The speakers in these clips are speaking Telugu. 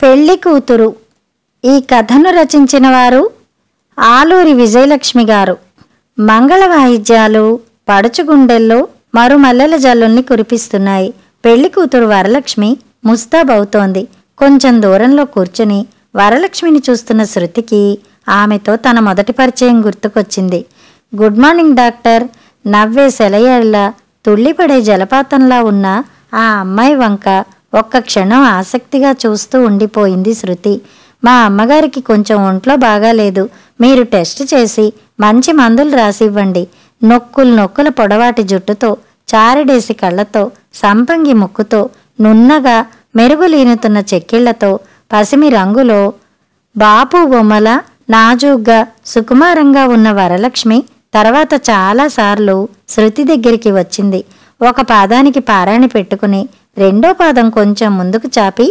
పెళ్లి కూతురు. ఈ కథను రచించిన వారు ఆలూరి విజయలక్ష్మి గారు. మంగళ వాయిద్యాలు పడుచుగుండెల్లో మరుమల్లెల జల్లుల్ని కురిపిస్తున్నాయి. పెళ్లి కూతురు వరలక్ష్మి ముస్తాబవుతోంది. కొంచెం దూరంలో కూర్చుని వరలక్ష్మిని చూస్తున్న శృతికి ఆమెతో తన మొదటి పరిచయం గుర్తుకొచ్చింది. Good morning doctor. నవ్వే సెలయేళ్ల తుళ్ళిపడే జలపాతంలా ఉన్న ఆ అమ్మాయి వంక ఒక్క క్షణం ఆసక్తిగా చూస్తూ ఉండిపోయింది శృతి. మా అమ్మగారికి కొంచెం ఒంట్లో బాగాలేదు. మీరు టెస్ట్ చేసి మంచి మందులు రాసివ్వండి. నొక్కుల పొడవాటి జుట్టుతో, చారడేసి కళ్ళతో, సంపంగి ముక్కుతో, నున్నగా మెరుగులీనుతున్న చెక్కిళ్లతో, పసిమి రంగులో బాపు బొమ్మల నాజూగ్గా సుకుమారంగా ఉన్న వరలక్ష్మి తర్వాత చాలాసార్లు శృతి దగ్గరికి వచ్చింది. ఒక పాదానికి పారాణి పెట్టుకుని రెండో పాదం కొంచెం ముందుకు చాపి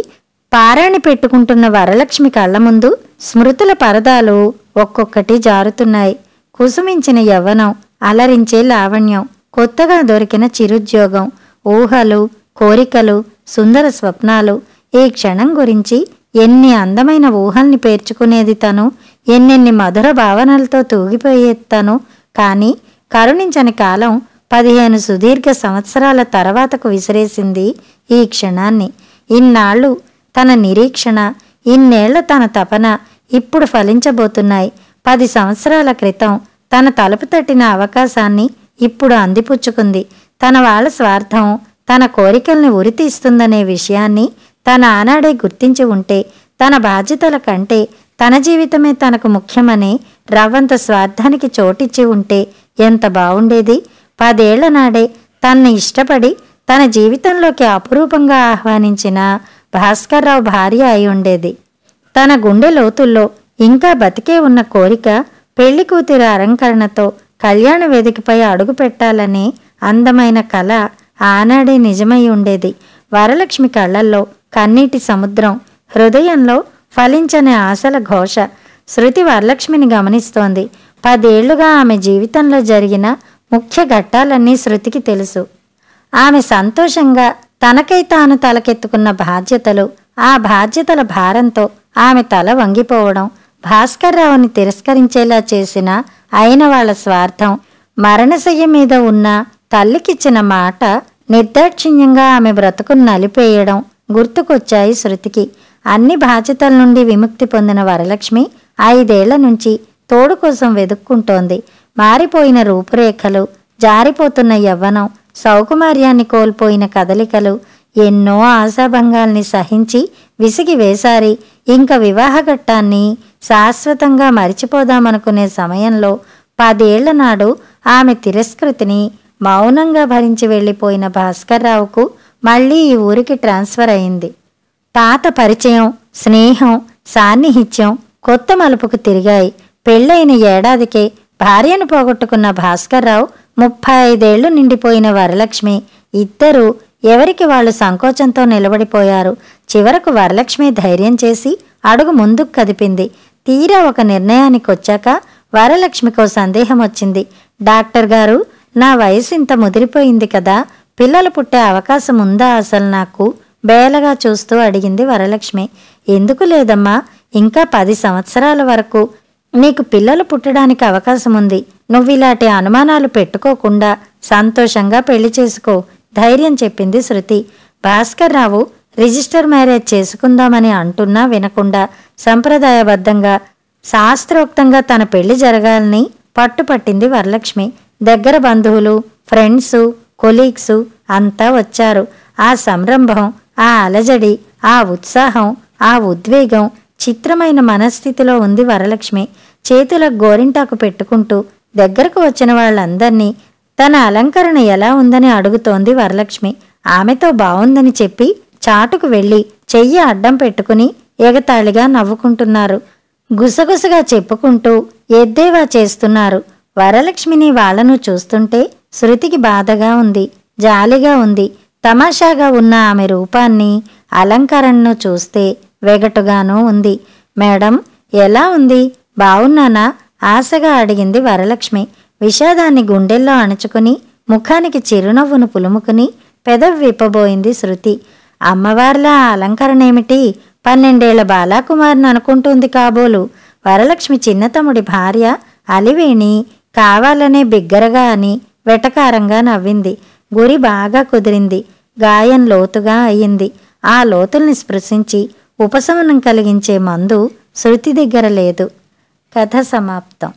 పారాణి పెట్టుకుంటున్న వరలక్ష్మి కళ్ల ముందు స్మృతుల పరదాలు ఒక్కొక్కటి జారుతున్నాయి. కుసుమించిన యవ్వనం, అలరించే లావణ్యం, కొత్తగా దొరికిన చిరుద్యోగం, ఊహలు, కోరికలు, సుందర స్వప్నాలు. ఈ క్షణం గురించి ఎన్ని అందమైన ఊహల్ని పేర్చుకునేది తను, ఎన్నెన్ని మధుర భావనలతో తూగిపోయేది తను. కానీ కరుణించని కాలం 15 సుదీర్ఘ సంవత్సరాల తర్వాతకు విసిరేసింది ఈ క్షణాన్ని. ఇన్నాళ్ళు తన నిరీక్షణ, ఇన్నేళ్ల తన తపన ఇప్పుడు ఫలించబోతున్నాయి. 10 సంవత్సరాల క్రితం తన తలుపు తట్టిన అవకాశాన్ని ఇప్పుడు అందిపుచ్చుకుంది. తన వాళ్ళ స్వార్థం తన కోరికల్ని ఉరితీస్తుందనే విషయాన్ని తన ఆనాడే గుర్తించి ఉంటే, తన బాధ్యతల కంటే తన జీవితమే తనకు ముఖ్యమనే రవ్వంత స్వార్థానికి చోటిచ్చి ఉంటే ఎంత బావుండేది. 10 ఏళ్ల నాడే తన్ని ఇష్టపడి తన జీవితంలోకి అపురూపంగా ఆహ్వానించిన భాస్కర్రావు భార్య అయి ఉండేది. తన గుండె లోతుల్లో ఇంకా బతికే ఉన్న కోరిక పెళ్లి కూతురి అలంకరణతో కళ్యాణ వేదికపై అడుగు పెట్టాలనే అందమైన కళ ఆనాడే నిజమై ఉండేది. వరలక్ష్మి కళ్లల్లో కన్నీటి సముద్రం, హృదయంలో ఫలించని ఆశల ఘోష. శృతి వరలక్ష్మిని గమనిస్తోంది. 10 ఏళ్లుగా ఆమె జీవితంలో జరిగిన ముఖ్య ఘట్టాలన్నీ శృతికి తెలుసు. ఆమె సంతోషంగా తనకై తాను తలకెత్తుకున్న బాధ్యతలు, ఆ బాధ్యతల భారంతో ఆమె తల వంగిపోవడం, భాస్కర్రావుని తిరస్కరించేలా చేసిన అయిన వాళ్ల స్వార్థం, మరణశయ్య మీద ఉన్న తల్లికిచ్చిన మాట, నిర్దాక్షిణ్యంగా ఆమె బ్రతుకును నలిపేయడం గుర్తుకొచ్చాయి శృతికి. అన్ని బాధ్యతల నుండి విముక్తి పొందిన వరలక్ష్మి 5 ఏళ్ల నుంచి తోడు కోసం వెదుక్కుంటోంది. మారిపోయిన రూపురేఖలు, జారిపోతున్న యవ్వనం, సౌకుమార్యాన్ని కోల్పోయిన కదలికలు, ఎన్నో ఆశాభంగాల్ని సహించి విసిగి వేసారి ఇంక వివాహఘట్టాన్ని శాశ్వతంగా మరిచిపోదామనుకునే సమయంలో 10 ఏళ్ల నాడు ఆమె తిరస్కృతిని మౌనంగా భరించి వెళ్లిపోయిన భాస్కర్రావుకు మళ్లీ ఈ ఊరికి ట్రాన్స్ఫర్ అయింది. పాత పరిచయం, స్నేహం, సాన్నిహిత్యం కొత్త మలుపుకు తిరిగాయి. పెళ్లైన ఏడాదికే భార్యను పోగొట్టుకున్న భాస్కర్రావు, 35 ఏళ్లు నిండిపోయిన వరలక్ష్మి ఇద్దరూ ఎవరికి వాళ్ళు సంకోచంతో నిలబడిపోయారు. చివరకు వరలక్ష్మి ధైర్యం చేసి అడుగు ముందుకు కదిపింది. తీరా ఒక నిర్ణయానికొచ్చాక వరలక్ష్మికో సందేహం వచ్చింది. డాక్టర్ గారు, నా వయసు ఇంత ముదిరిపోయింది కదా, పిల్లలు పుట్టే అవకాశం ఉందా అసలు నాకు? బేలగా చూస్తూ అడిగింది వరలక్ష్మి. ఎందుకు లేదమ్మా, ఇంకా 10 సంవత్సరాల వరకు నీకు పిల్లలు పుట్టడానికి అవకాశం ఉంది. నువ్విలాంటి అనుమానాలు పెట్టుకోకుండా సంతోషంగా పెళ్లి చేసుకో, ధైర్యం చెప్పింది శృతి. భాస్కర్రావు రిజిస్టర్ మ్యారేజ్ చేసుకుందామని అంటున్నా వినకుండా సంప్రదాయబద్ధంగా, శాస్త్రోక్తంగా తన పెళ్లి జరగాలని పట్టుపట్టింది వరలక్ష్మి. దగ్గర బంధువులు, ఫ్రెండ్సు, కొలీగ్సు అంతా వచ్చారు. ఆ సంరంభం, ఆ అలజడి, ఆ ఉత్సాహం, ఆ ఉద్వేగం, చిత్రమైన మనస్థితిలో ఉంది వరలక్ష్మి. చేతులకు గోరింటాకు పెట్టుకుంటూ దగ్గరకు వచ్చిన వాళ్ళందర్నీ తన అలంకరణ ఎలా ఉందని అడుగుతోంది వరలక్ష్మి. ఆమెతో బావుందని చెప్పి చాటుకు వెళ్లి చెయ్యి అడ్డం పెట్టుకుని ఎగతాళిగా నవ్వుకుంటున్నారు. గుసగుసగా చెప్పుకుంటూ ఎద్దేవా చేస్తున్నారు. వరలక్ష్మిని వాళ్లను చూస్తుంటే శృతికి బాధగా ఉంది, జాలిగా ఉంది. తమాషాగా ఉన్న ఆమె రూపాన్ని, అలంకరణను చూస్తే వెగటుగానూ ఉంది. మేడం, ఎలా ఉంది, బావున్నానా? ఆశగా అడిగింది వరలక్ష్మి. విషాదాన్ని గుండెల్లో అణుచుకుని ముఖానికి చిరునవ్వును పులుముకుని పెదవి విప్పబోయింది శృతి. అమ్మవార్లా అలంకరణేమిటి? 12 ఏళ్ల బాలాకుమారిని అనుకుంటుంది కాబోలు. వరలక్ష్మి చిన్నతమ్ముడి భార్య అలివేణి కావాలనే బిగ్గరగా అని వెటకారంగా నవ్వింది. గురి బాగా కుదిరింది. గాయం లోతుగా అయింది. ఆ లోతుల్ని స్పృశించి ఉపశమనం కలిగించే మందు శృతి దగ్గర లేదు. కథ సమాప్తం.